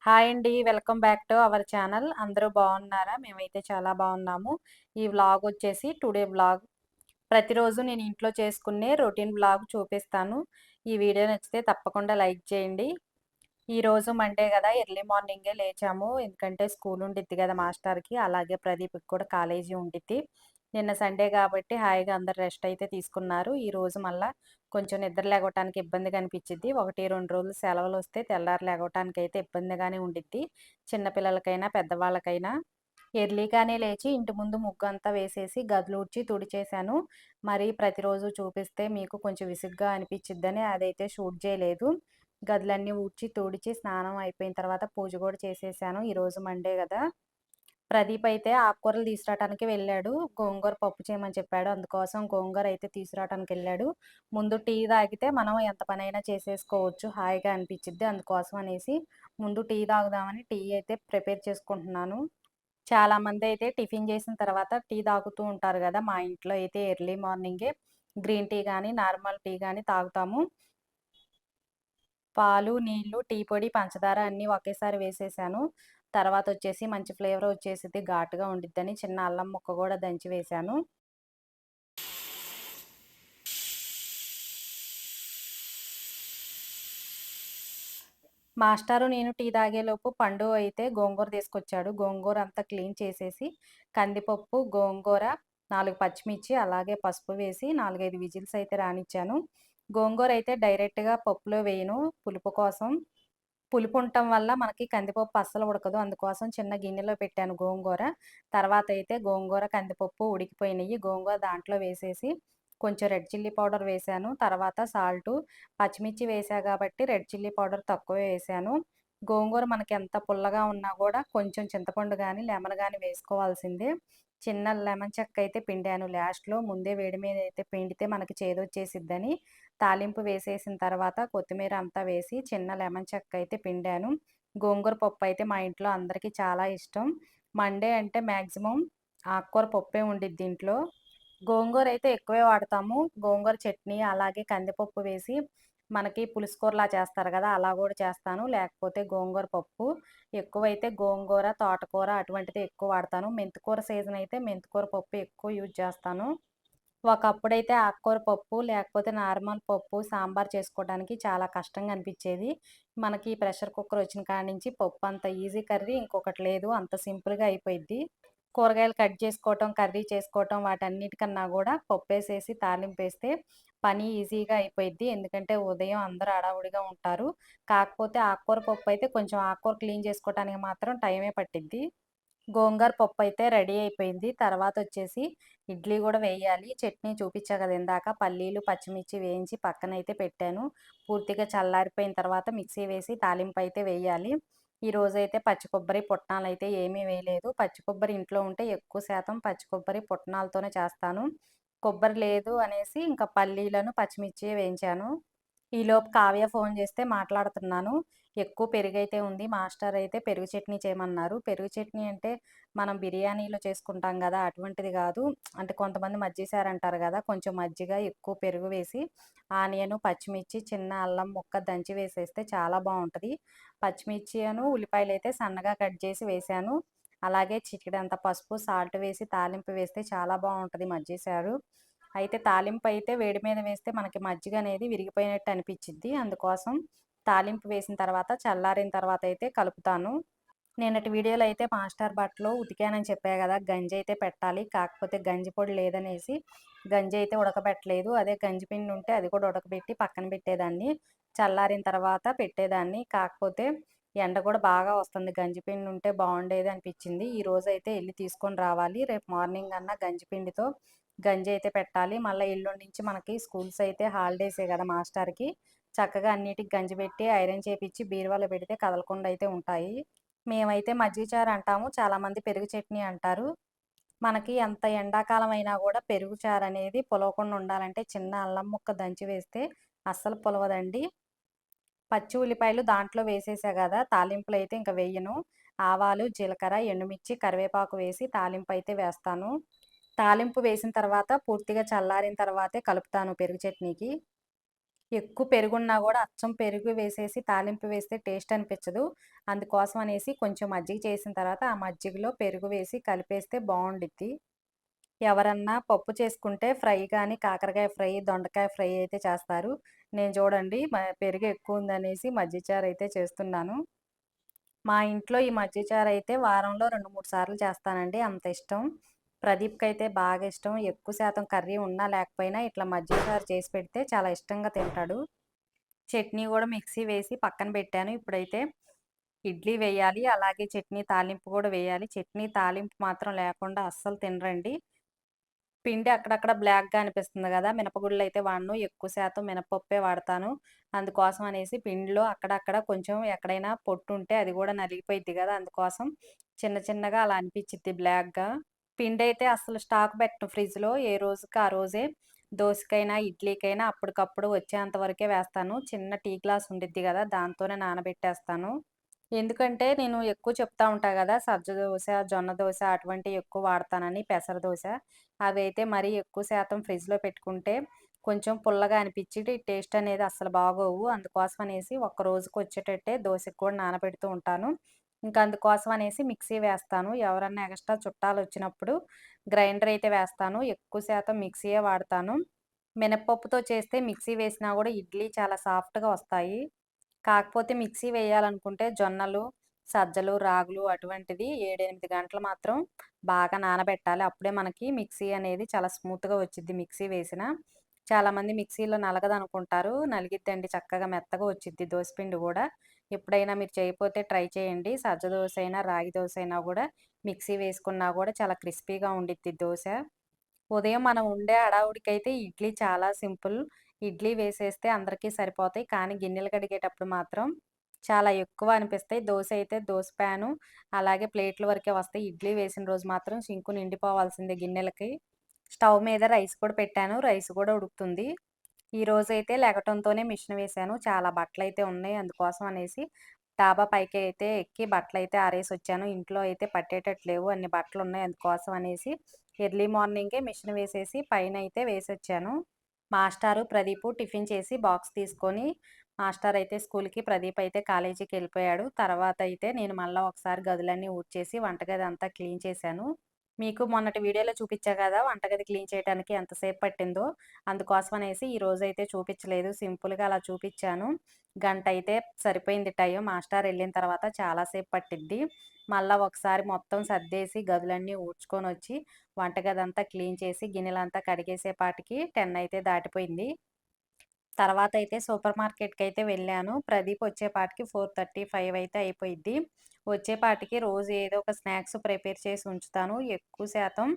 Hi అండి. Welcome back to our channel. అందరూ బాగున్నారా? మేమైతే చాలా బాగున్నాము. ఈ వ్లాగ్ వచ్చేసి టుడే వ్లాగ్. ప్రతిరోజు నేను ఇంట్లో చేసుకునే రొటీన్ వ్లాగ్ చూపిస్తాను. ఈ వీడియో నచ్చితే తప్పకుండా లైక్ చేయండి. ఈరోజు మండే కదా, ఎర్లీ మార్నింగే లేచాము. ఎందుకంటే స్కూల్ ఉండిద్ది కదా మాస్టర్కి, అలాగే ప్రదీప్కి కూడా కాలేజీ ఉండిద్ది. నిన్న సండే కాబట్టి హాయిగా అందరు రెస్ట్ అయితే తీసుకున్నారు. ఈరోజు మళ్ళా కొంచెం నిద్ర లేగటానికి ఇబ్బందిగా అనిపించిద్ది. 1, 2 రోజులు సెలవులు వస్తే తెల్లారి లేగటానికి అయితే ఇబ్బందిగానే ఉండిద్ది, చిన్నపిల్లలకైనా పెద్దవాళ్ళకైనా. ఎర్లీగానే లేచి ఇంటి ముందు ముగ్గు అంతా వేసేసి గదులు ఊడ్చి తుడిచేశాను. మరి ప్రతిరోజు చూపిస్తే మీకు కొంచెం విసుగ్గా అనిపించిద్దని అదైతే షూట్ చేయలేదు. గదులన్నీ ఊడ్చి తుడిచి స్నానం అయిపోయిన తర్వాత పూజ కూడా చేసేసాను. ఈరోజు మండే కదా. ప్రదీప్ అయితే ఆకుకూరలు తీసుకురావడానికి వెళ్ళాడు. గోంగూర పప్పు చేయమని చెప్పాడు. అందుకోసం గోంగూర అయితే తీసుకురావడానికి వెళ్ళాడు. ముందు టీ తాగితే మనం ఎంత పనైనా చేసేసుకోవచ్చు, హాయిగా అనిపించిద్ది. అందుకోసం అనేసి ముందు టీ తాగుదామని టీ అయితే ప్రిపేర్ చేసుకుంటున్నాను. చాలామంది అయితే టిఫిన్ చేసిన తర్వాత టీ తాగుతూ ఉంటారు కదా. మా ఇంట్లో అయితే ఎర్లీ మార్నింగే గ్రీన్ టీ కానీ నార్మల్ టీ కానీ తాగుతాము. పాలు, నీళ్లు, టీ పొడి, పంచదార అన్నీ ఒకేసారి వేసేసాను. తర్వాత వచ్చేసి మంచి ఫ్లేవర్ వచ్చేసిద్ది, ఘాటుగా ఉండిద్దని చిన్న అల్లం ముక్క కూడా దంచి వేశాను. మాస్టారు నేను టీ తాగేలోపు పండు అయితే గోంగూర తీసుకొచ్చాడు. గోంగూర అంతా క్లీన్ చేసేసి కందిపప్పు, గోంగూర, 4 పచ్చిమిర్చి అలాగే పసుపు వేసి 4, 5 విజిల్స్ అయితే రానిచ్చాను. గోంగూర అయితే డైరెక్ట్‌గా పప్పులో వేయను పులుపు కోసం. పులుపు ఉండటం వల్ల మనకి కందిపప్పు అస్సలు ఉడకదు. అందుకోసం చిన్న గిన్నెలో పెట్టాను గోంగూర. తర్వాత అయితే గోంగూర, కందిపప్పు ఉడికిపోయినియి. గోంగూర దాంట్లో వేసేసి కొంచెం రెడ్ చిల్లీ పౌడర్ వేశాను. తర్వాత సాల్టు, పచ్చిమిర్చి వేశా కాబట్టి రెడ్ చిల్లీ పౌడర్ తక్కువే వేశాను. గోంగూర మనకి ఎంత పుల్లగా ఉన్నా కూడా కొంచెం చింతపండు గానీ, లెమన్ గానీ వేసుకోవాల్సిందే. చిన్న లెమన్ చెక్క అయితే పిండాను లాస్ట్‌లో. ముందే వేడి మీద అయితే పిండితే మనకి చేదొచ్చేసిద్దని. తాలింపు వేసేసిన తర్వాత కొత్తిమీర అంతా వేసి చిన్న లెమన్ చెక్క అయితే పిండాను. గోంగూర పప్పు అయితే మా ఇంట్లో అందరికీ చాలా ఇష్టం. మండే అంటే మ్యాక్సిమం ఆకుకూర పప్పే ఉండిద్ది ఇంట్లో. గోంగూర అయితే ఎక్కువే వాడతాము. గోంగూర చట్నీ అలాగే కందిపప్పు వేసి మనకి పులుసు కూరలా చేస్తారు కదా, అలా కూడా చేస్తాను. లేకపోతే గోంగూర పప్పు. ఎక్కువైతే గోంగూర, తోటకూర అటువంటిదే ఎక్కువ వాడతాను. మెంతికూర సీజన్ అయితే మెంతికూర పప్పు ఎక్కువ యూజ్ చేస్తాను. ఒకప్పుడైతే ఆకుకూర పప్పు, లేకపోతే నార్మల్ పప్పు, సాంబార్ చేసుకోవడానికి చాలా కష్టంగా అనిపిచ్చేది. మనకి ప్రెషర్ కుక్కర్ వచ్చిన కాడ్నించి పప్పు అంత ఈజీ కర్రీ ఇంకొకటి లేదు. అంత సింపుల్‌గా అయిపోయిద్ది. కూరగాయలు కట్ చేసుకోవటం, కర్రీ చేసుకోవటం వాటన్నిటికన్నా గూడా పప్పేసేసి తాలింపేస్తే పని ఈజీగా అయిపోయిద్ది. ఎందుకంటే ఉదయం అందరూ హడావుడిగా ఉంటారు. కాకపోతే ఆకుకూర పప్పయితే కొంచెం ఆకుకూర క్లీన్ చేసుకోవటానికి మాత్రం టైమే పట్టిద్ది. గోంగూర పప్పయితే రెడీ అయిపోయింది. తర్వాతొచ్చేసి ఇడ్లీ గూడా వేయాలి. చట్నీ చూపిచ్చా గదా ఇందాక. పల్లీలు, పచ్చిమిర్చి వేయించి పక్కనైతే పెట్టాను. పూర్తిగా చల్లారిపోయిన తర్వాత మిక్సీ వేసి తాలింపయితే వేయాలి. ఈరోజైతే పచ్చి కొబ్బరి, పుట్నాలయితే ఏమీ వేయలేదు. పచ్చి కొబ్బరి ఇంట్లో ఉంటే ఎక్కువ శాతం పచ్చి కొబ్బరి, పుట్నాలతోనే చేస్తాను. కొబ్బరి లేదు అనేసి ఇంకా పల్లీలను, పచ్చిమిర్చి వేయించాను. ఈలోపు కావ్య ఫోన్ చేస్తే మాట్లాడుతున్నాను. ఎక్కువ పెరుగైతే ఉంది. మాస్టర్ అయితే పెరుగు చట్నీ చేయమన్నారు. పెరుగు చట్నీ అంటే మనం బిర్యానీలో చేసుకుంటాం గదా, అటువంటిది గాదు. అంటే కొంతమంది మజ్జిగసారు అంటారు గదా, కొంచెం మజ్జిగ, ఎక్కువ పెరుగు వేసి ఆనియను, పచ్చిమిర్చి, చిన్న అల్లం ముక్క దంచి వేసేస్తే చాలా బావుంటది. పచ్చిమిర్చిను, ఉల్లిపాయలైతే సన్నగా కట్ చేసి వేశాను. అలాగే చిటికెడంత పసుపు, సాల్ట్ వేసి తాలింపు వేస్తే చాలా బావుంటది మజ్జిగసారు. అయితే తాలింపయితే వేడి మీద వేస్తే మనకి మజ్జిగనేది విరిగిపోయినట్టు అనిపిచ్చిద్ది. అందుకోసం తాలింపు వేసిన తర్వాత చల్లారిన తర్వాత అయితే కలుపుతాను. నిన్నటి వీడియోలో అయితే మాస్టర్ బట్టలు ఉతికానని చెప్పా గదా, గంజయితే పెట్టాలి. కాకపోతే గంజి పొడి లేదనేసి గంజి అయితే ఉడకబెట్టలేదు. అదే గంజి పిండి ఉంటే అది కూడా ఉడకబెట్టి పక్కన పెట్టేదాన్ని. చల్లారిన తర్వాత పెట్టేదాన్ని. కాకపోతే ఎండ కూడా బాగా వస్తుంది. గంజి పిండి ఉంటే బావుండేది అనిపిచ్చింది. ఈరోజైతే ఎళ్లి తీసుకొని రావాలి. రేపు మార్నింగ్ అన్నా గంజి పిండితో గంజి అయితే పెట్టాలి. మళ్ళా ఎల్లుండి నుంచి మనకి స్కూల్స్ అయితే హాలిడేసే గదా మాస్టర్‌కి. చక్కగా అన్నిటికి గంజి పెట్టి ఐరన్ చేపిచ్చి బీరువాలో పెడితే కదలకుండా అయితే ఉంటాయి. మేమైతే మజ్జిగ చారు అంటాము. చాలామంది పెరుగు చట్నీ అంటారు. మనకి ఎంత ఎండాకాలం అయినా గూడా పెరుగు చారనేది పులవకుండా ఉండాలంటే చిన్న అల్లం ముక్క దంచి వేస్తే అస్సలు పులవదండి. పచ్చి ఉల్లిపాయలు దాంట్లో వేసేసా గదా, తాలింపులో అయితే ఇంక వేయను. ఆవాలు, జీలకర్ర, ఎండుమిర్చి, కరివేపాకు వేసి తాలింపయితే వేస్తాను. తాలింపు వేసిన తర్వాత పూర్తిగా చల్లారిన తర్వాతే కలుపుతాను పెరుగు చట్నీకి. ఎక్కువ పెరుగున్నా గూడా అచ్చం పెరుగు వేసేసి తాలింపు వేస్తే టేస్ట్ అనిపిచ్చదు. అందుకోసం అనేసి కొంచెం మజ్జిగ చేసిన తర్వాత ఆ మజ్జిగలో పెరుగు వేసి కలిపేస్తే బావుండిద్ది. ఎవరన్నా పప్పు చేసుకుంటే ఫ్రై గానీ, కాకరకాయ ఫ్రై, దొండకాయ ఫ్రై అయితే చేస్తారు. నేను చూడండి పెరుగు ఎక్కువుందనేసి మజ్జిగ చారయితే చేస్తున్నాను. మా ఇంట్లో ఈ మజ్జిగ చారయితే వారంలో 2, 3 సార్లు చేస్తానండి. అంత ఇష్టం. ప్రదీప్‌కైతే బాగా ఇష్టం. ఎక్కువ శాతం కర్రీ ఉన్నా లేకపోయినా ఇట్లా మజ్జిగ చారు చేసి పెడితే చాలా ఇష్టంగా తింటాడు. చట్నీ గూడా మిక్సీ వేసి పక్కన పెట్టాను. ఇప్పుడైతే ఇడ్లీ వేయాలి. అలాగే చట్నీ తాలింపు గూడా వేయాలి. చట్నీ తాలింపు మాత్రం లేకుండా అస్సలు తినరండి. పిండి అక్కడక్కడ బ్లాక్‌గా అనిపిస్తుంది గదా! మినపగుళ్ళయితే వాడను. ఎక్కువ శాతం మినపప్పే వాడతాను. అందుకోసం అనేసి పిండిలో అక్కడక్కడ కొంచెం ఎక్కడైనా పొట్టుంటే అది గూడా నలిగిపోయిద్ది గదా! అందుకోసం చిన్న చిన్నగా అలా అనిపిచ్చిద్ది బ్లాక్‌గా. పిండైతే అస్సలు స్టాక్ పెట్టను ఫ్రిడ్జ్‌లో. ఏ రోజుకి ఆ రోజే దోసకైనా, ఇడ్లీకైనా అప్పటికప్పుడు వచ్చేంత వరకే వేస్తాను. చిన్న టీ గ్లాస్ ఉండిద్ది గదా! దాంతోనే నానబెట్టేస్తాను. ఎందుకంటే నేను ఎక్కువ చెప్తా ఉంటా గదా! సజ్జ దోస, జొన్న దోస అటువంటివి ఎక్కువ వాడతానని, పెసర దోస. అవైతే మరీ ఎక్కువ శాతం ఫ్రిడ్జ్‌లో పెట్టుకుంటే కొంచెం పుల్లగా అనిపిచ్చి టేస్ట్ అనేది అస్సలు బాగోవు. అందుకోసం అనేసి ఒక్క రోజుకొచ్చేటట్టే దోసకి కూడా నానబెడుతూ ఉంటాను. ఇంక అందుకోసం అనేసి మిక్సీ వేస్తాను. ఎవరన్నా ఎగస్ట్రా చుట్టాలొచ్చినప్పుడు గ్రైండర్ అయితే వేస్తాను. ఎక్కువ శాతం మిక్సీయే వాడతాను. మినపప్పుతో చేస్తే మిక్సీ వేసినా గూడా ఇడ్లీ చాలా సాఫ్ట్‌గా వస్తాయి. కాకపోతే మిక్సీ వేయాలనుకుంటే జొన్నలు, సజ్జలు, రాగులు అటువంటిది 7, 8 గంటలు మాత్రం బాగా నానబెట్టాలి. అప్పుడే మనకి మిక్సీ అనేది చాలా స్మూత్‌గా వచ్చిద్ది మిక్సీ వేసినా. చాలామంది మిక్సీలో నలగదనుకుంటారు. నలిగిద్దండి చక్కగా మెత్తగా వచ్చిద్ది దోసపిండి గూడా. ఎప్పుడైనా మీరు చేయకపోతే ట్రై చేయండి. సజ్జ దోసైనా, రాగి దోసైనా గూడా మిక్సీ వేసుకున్నా గూడా చాలా క్రిస్పీగా ఉండిద్ది దోస. ఉదయం మనం ఉండే హడావుడికైతే ఇడ్లీ చాలా సింపుల్. ఇడ్లీ వేసేస్తే అందరికీ సరిపోతాయి. కానీ గిన్నెలు కడిగేటప్పుడు మాత్రం చాలా ఎక్కువ అనిపిస్తాయి. దోస అయితే దోస ప్యాను, అలాగే ప్లేట్ల వరకే వస్తాయి. ఇడ్లీ వేసిన రోజు మాత్రం సింకు నిండిపోవాల్సిందే గిన్నెలకి. స్టవ్ మీద రైస్ కూడా పెట్టాను. రైస్ కూడా ఉడుకుతుంది. ఈరోజైతే లెగటంతోనే మిషన్ వేశాను. చాలా బట్టలైతే ఉన్నాయి. అందుకోసం అనేసి డాబా పైకి అయితే ఎక్కి బట్టలైతే ఆరేసొచ్చాను. ఇంట్లో అయితే పట్టేటట్టు లేవు. అన్ని బట్టలున్నాయి. అందుకోసం అనేసి ఎర్లీ మార్నింగే మిషన్ వేసేసి పైనైతే వేసొచ్చాను. మాస్టారు, ప్రదీపు టిఫిన్ చేసి బాక్స్ తీసుకొని మాస్టార్ అయితే స్కూల్‌కి, ప్రదీప్ అయితే కాలేజీకెళ్ళిపోయాడు. తర్వాతయితే నేను మళ్ళా ఒకసారి గదులన్నీ ఊడ్చేసి వంటగది అంతా క్లీన్ చేశాను. మీకు మొన్నటి వీడియోలో చూపిచ్చా గదా! వంటగది క్లీన్ చేయటానికి ఎంతసేపు పట్టిందో. అందుకోసం అనేసి ఈరోజైతే చూపిచ్చలేదు. సింపుల్‌గా అలా చూపిచ్చాను. గంటయితే సరిపోయింది టైం. మాస్టారు ఎళ్ళిన తర్వాత చాలా సేపు పట్టిద్ది. మళ్ళా ఒకసారి మొత్తం సర్దేసి గదులన్నీ ఊడ్చుకొనొచ్చి వంటగదంతా క్లీన్ చేసి గిన్నెలంతా కడిగేసేపాటికి 10 అయితే దాటిపోయింది. తర్వాతయితే సూపర్ మార్కెట్‌కైతే వెళ్ళాను. ప్రదీప్ వచ్చేపాటికి 4:30, 5 అయితే అయిపోయిద్ది. వచ్చేపాటికి రోజు ఏదో ఒక స్నాక్స్ ప్రిపేర్ చేసి ఉంచుతాను. ఎక్కువ శాతం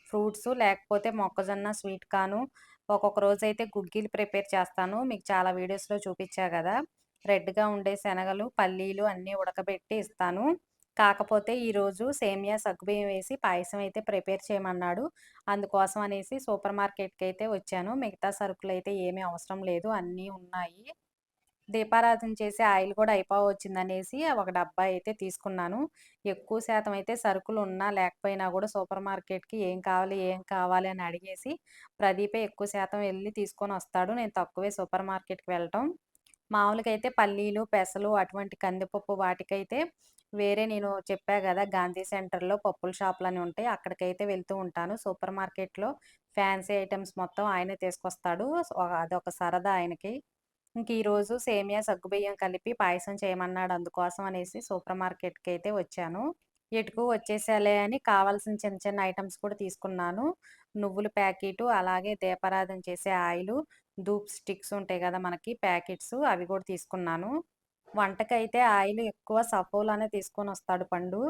ఫ్రూట్సు లేకపోతే మొక్కజొన్న స్వీట్ కార్ను, ఒక్కొక్క రోజైతే గుగ్గిలు ప్రిపేర్ చేస్తాను. మీకు చాలా వీడియోస్‌లో చూపిచ్చా గదా! రెడ్‌గా ఉండే శనగలు, పల్లీలు అన్నీ ఉడకబెట్టి ఇస్తాను. కాకపోతే ఈరోజు సేమియా సగ్గుబియ్యం వేసి పాయసం అయితే ప్రిపేర్ చేయమన్నాడు. అందుకోసం అనేసి సూపర్ మార్కెట్‌కైతే వచ్చాను. మిగతా సరుకులైతే ఏమీ అవసరం లేదు. అన్నీ ఉన్నాయి. దీపారాధన చేసే ఆయిల్ కూడా అయిపోవచ్చిందనేసి ఒక డబ్బా అయితే తీసుకున్నాను. ఎక్కువ శాతం అయితే సరుకులున్నా లేకపోయినా గూడా సూపర్ మార్కెట్‌కి ఏం కావాలి, ఏం కావాలి అని అడిగేసి ప్రదీపే ఎక్కువ శాతం ఎళ్లి తీసుకొనొస్తాడు. నేను తక్కువే సూపర్ మార్కెట్‌కి వెళ్ళటం. మామూలుగా అయితే పల్లీలు, పెసలు అటువంటి కందిపప్పు వాటికైతే వేరే నేను చెప్పా గదా! గాంధీ సెంటర్‌లో పప్పుల షాపులని ఉంటాయి. అక్కడికైతే వెళ్తూ ఉంటాను. సూపర్ మార్కెట్‌లో ఫ్యాన్సీ ఐటెమ్స్ మొత్తం ఆయనే తీసుకొస్తాడు. అదొక సరదా ఆయనకి. ఇంక ఈరోజు సేమియా సగ్గుబియ్యం కలిపి పాయసం చేయమన్నాడు. అందుకోసం అనేసి సూపర్ మార్కెట్‌కైతే వచ్చాను. ఎటుకు వచ్చేసాలే అని కావాల్సిన చిన్న చిన్న ఐటెమ్స్ కూడా తీసుకున్నాను. నువ్వుల ప్యాకెటు, అలాగే దీపారాధన చేసే ఆయిలు, ధూప్ స్టిక్స్ ఉంటాయి గదా! మనకి ప్యాకెట్సు అవి కూడా తీసుకున్నాను. వంటకైతే ఆయిల్ ఎక్కువ సఫోలానే తీసుకొనొస్తాడు పండు.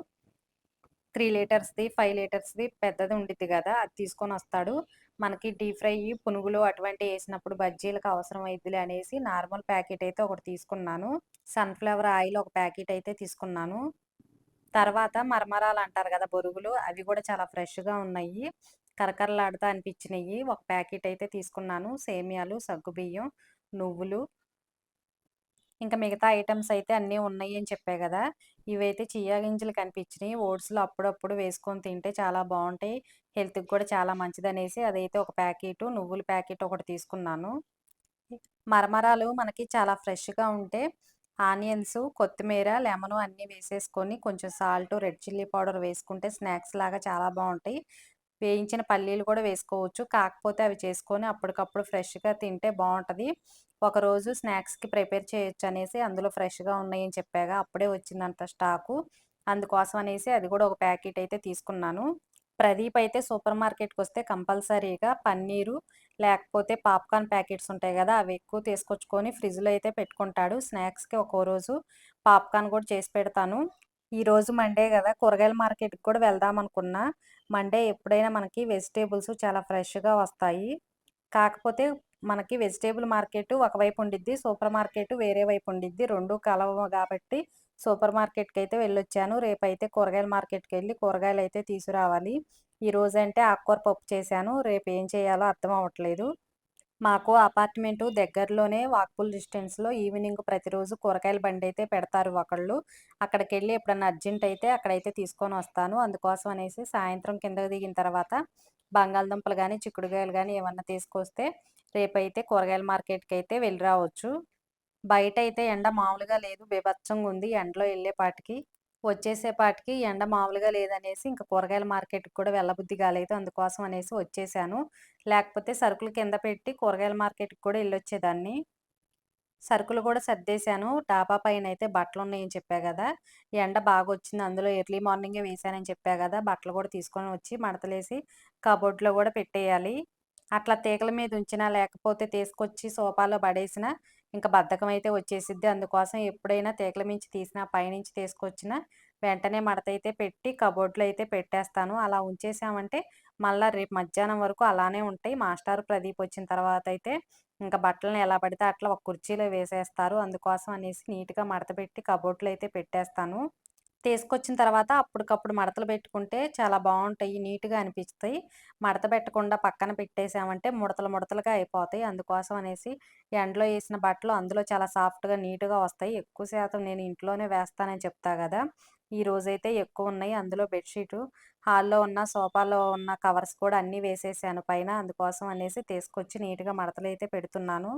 3 లీటర్స్‌ది, 5 లీటర్స్‌ది పెద్దది ఉండిద్ది గదా! అది తీసుకొనొస్తాడు. మనకి డీప్ ఫ్రై, పునుగులు అటువంటియేసినప్పుడు బజ్జీలకి అవసరం అయిద్దిలే అనేసి నార్మల్ ప్యాకెట్ అయితే ఒకటి తీసుకున్నాను. సన్‌ఫ్లవర్ ఆయిల్ ఒక ప్యాకెట్ అయితే తీసుకున్నాను. తర్వాత మరమరాలంటారు గదా! బొరుగులు అవి గూడా చాలా ఫ్రెష్‌గా ఉన్నాయి. కరకరలాడుతా అనిపించినియి. ఒక ప్యాకెట్ అయితే తీసుకున్నాను. సేమియాలు, సగ్గుబియ్యం, నువ్వులు, ఇంకా మిగతా ఐటెమ్స్ అయితే అన్నీ ఉన్నాయి అని చెప్పా గదా! ఇవైతే చియా గింజలు కనిపించినియి. ఓట్స్‌లో అప్పుడప్పుడు వేసుకొని తింటే చాలా బావుంటాయి. హెల్త్‌కి కూడా చాలా మంచిదనేసి అదైతే ఒక ప్యాకెటు, నువ్వుల ప్యాకెట్ ఒకటి తీసుకున్నాను. మరమరాలు మనకి చాలా ఫ్రెష్‌గా ఉంటే ఆనియన్స్, కొత్తిమీర, లెమను అన్నీ వేసేసుకొని కొంచెం సాల్టు, రెడ్ చిల్లీ పౌడర్ వేసుకుంటే స్నాక్స్ లాగా చాలా బావుంటాయి. వేయించిన పల్లీలు కూడా వేసుకోవచ్చు. కాకపోతే అవి చేసుకొని అప్పటికప్పుడు ఫ్రెష్‌గా తింటే బావుంటది. ఒకరోజు స్నాక్స్‌కి ప్రిపేర్ చేయొచ్చనేసి అందులో ఫ్రెష్‌గా ఉన్నాయని చెప్పాగా, అప్పుడే వచ్చిందంట స్టాకు. అందుకోసం అనేసి అది కూడా ఒక ప్యాకెట్ అయితే తీసుకున్నాను. ప్రదీప్ అయితే సూపర్ మార్కెట్‌కొస్తే కంపల్సరీగా పన్నీరు, లేకపోతే పాప్‌కార్న్ ప్యాకెట్స్ ఉంటాయి గదా! అవి ఎక్కువ తీసుకొచ్చుకొని ఫ్రిడ్జ్‌లో అయితే పెట్టుకుంటాడు. స్నాక్స్‌కి ఒక్కో రోజు పాప్‌కార్న్ కూడా చేసి పెడతాను. ఈరోజు మండే గదా! కూరగాయల మార్కెట్‌కి కూడా వెళ్దామనుకున్నా. మండే ఎప్పుడైనా మనకి వెజిటబుల్స్ చాలా ఫ్రెష్‌గా వస్తాయి. కాకపోతే మనకి వెజిటబుల్ మార్కెట్ ఒకవైపు ఉండిద్ది. సూపర్ మార్కెట్ వేరే వైపు ఉండిద్ది. 2 కలవవు గాబట్టి సూపర్ మార్కెట్‌కైతే వెళ్ళొచ్చాను. రేపైతే కూరగాయల మార్కెట్‌కెళ్ళి కూరగాయలైతే తీసుకురావాలి. ఈరోజంటే ఆకుకూర పప్పు చేశాను. రేపు ఏం చేయాలో అర్థం అవ్వట్లేదు. మాకు అపార్ట్‌మెంటు దగ్గరలోనే వాకబుల్ డిస్టెన్స్‌లో ఈవినింగ్ ప్రతిరోజు కూరగాయల బండయితే పెడతారు ఒకళ్ళు. అక్కడికెళ్ళి ఎప్పుడన్నా అర్జెంట్ అయితే అక్కడైతే తీసుకొనొస్తాను. అందుకోసం అనేసి సాయంత్రం కిందకి దిగిన తర్వాత బంగాళదుంపలు గానీ, చిక్కుడుగాయలు గానీ ఏమన్నా తీసుకొస్తే రేపైతే కూరగాయల మార్కెట్‌కైతే వెళ్లి రావచ్చు. బయటైతే ఎండ మామూలుగా లేదు. బీభత్సంగుంది ఎండలో ఎళ్ళేపాటికి. వచ్చేసేపాటికి ఎండ మామూలుగా లేదనేసి ఇంక కూరగాయల మార్కెట్‌కి కూడా వెళ్ళబుద్ధి కాలేదు. అందుకోసం అనేసి వచ్చేసాను. లేకపోతే సరుకులు కింద పెట్టి కూరగాయల మార్కెట్‌కి కూడా ఎళ్ళొచ్చేదాన్ని. సరుకులు గూడా సర్దేశాను. డాబా పైనయితే బట్టలున్నాయని చెప్పా గదా! ఎండ బాగొచ్చింది. అందులో ఎర్లీ మార్నింగే వేశానని చెప్పా గదా! బట్టలు గూడా తీసుకొని వచ్చి మడతలేసి కబోర్డ్‌లో గూడా పెట్టేయాలి. అట్లా తీగల మీద ఉంచినా, లేకపోతే తీసుకొచ్చి సోఫాలో పడేసినా ఇంక బద్ధకమైతే వచ్చేసిద్ది. అందుకోసం ఎప్పుడైనా తీగల మించి తీసినా, పైనుంచి తీసుకొచ్చినా వెంటనే మడతయితే పెట్టి కబోర్డ్‌లో అయితే పెట్టేస్తాను. అలా ఉంచేసామంటే మళ్ళా రేపు మధ్యాహ్నం వరకు అలానే ఉంటాయి. మాస్టారు ప్రదీప్ వచ్చిన తర్వాతయితే ఇంక బట్టలని ఎలా పడితే అట్లా ఒక కుర్చీలో వేసేస్తారు. అందుకోసం అనేసి నీట్‌గా మడతపెట్టి కబోర్డ్‌లో అయితే పెట్టేస్తాను. తీసుకొచ్చిన తర్వాత అప్పటికప్పుడు మడతలు పెట్టుకుంటే చాలా బావుంటాయి. నీట్‌గా అనిపిస్తాయి. మడత పెట్టకుండా పక్కన పెట్టేసామంటే ముడతలు ముడతలుగా అయిపోతాయి. అందుకోసం అనేసి ఎండలో ఏసిన బట్టలు అందులో చాలా సాఫ్ట్‌గా, నీట్‌గా వస్తాయి. ఎక్కువ శాతం నేను ఇంట్లోనే వేస్తానని చెప్తా గదా! ఈరోజైతే ఎక్కువున్నాయి. అందులో బెడ్‌షీటు హాల్‌లో ఉన్న, సోఫాలో ఉన్న కవర్స్ కూడా అన్నీ వేసేసాను పైన. అందుకోసం అనేసి తీసుకొచ్చి నీట్‌గా మడతలైతే పెడుతున్నాను.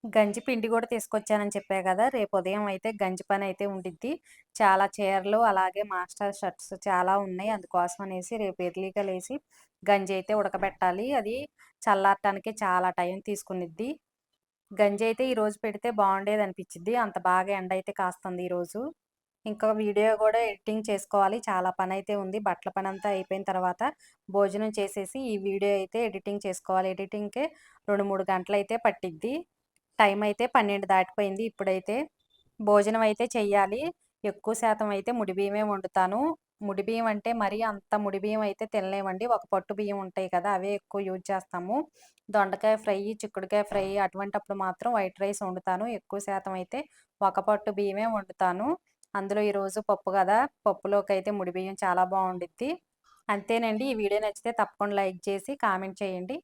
గంజి పిండి గూడా తీసుకొచ్చానని చెప్పా గదా! రేపు ఉదయం అయితే గంజి పనైతే ఉండిద్ది. చాలా చీరలు, అలాగే మాస్టర్ షర్ట్స్ చాలా ఉన్నాయి. అందుకోసం అనేసి రేపు ఎర్లీగా లేసి గంజి అయితే ఉడకబెట్టాలి. అది చల్లారటానికి చాలా టైం తీసుకునిద్ది. గంజి అయితే ఈరోజు పెడితే బావుండేదనిపిచ్చిద్ది. అంత బాగా ఎండైతే కాస్తుంది ఈరోజు. ఇంకా వీడియో గూడా ఎడిటింగ్ చేసుకోవాలి. చాలా పనైతే ఉంది. బట్టల పనంతా అయిపోయిన తర్వాత భోజనం చేసేసి ఈ వీడియో అయితే ఎడిటింగ్ చేసుకోవాలి. ఎడిటింగ్‌కే 2, 3 గంటలైతే పట్టిద్ది. టైం అయితే 12 దాటిపోయింది ఇప్పుడైతే. భోజనం అయితే చెయ్యాలి. ఎక్కువ శాతం అయితే ముడి బియ్యమే వండుతాను. ముడి బియ్యం అంటే మరీ అంత ముడి బియ్యం అయితే తినలేమండి. ఒక పట్టు బియ్యం ఉంటాయి కదా! అవే ఎక్కువ యూజ్ చేస్తాము. దొండకాయ ఫ్రై, చిక్కుడుకాయ ఫ్రై అటువంటప్పుడు మాత్రం వైట్ రైస్ వండుతాను. ఎక్కువ శాతం అయితే ఒక పట్టు బియ్యమే వండుతాను. అందులో ఈరోజు పప్పు గదా! పప్పులోకైతే ముడి బియ్యం చాలా బావుండిద్ది. అంతేనండి. ఈ వీడియో నచ్చితే తప్పకుండా లైక్ చేసి కామెంట్ చేయండి.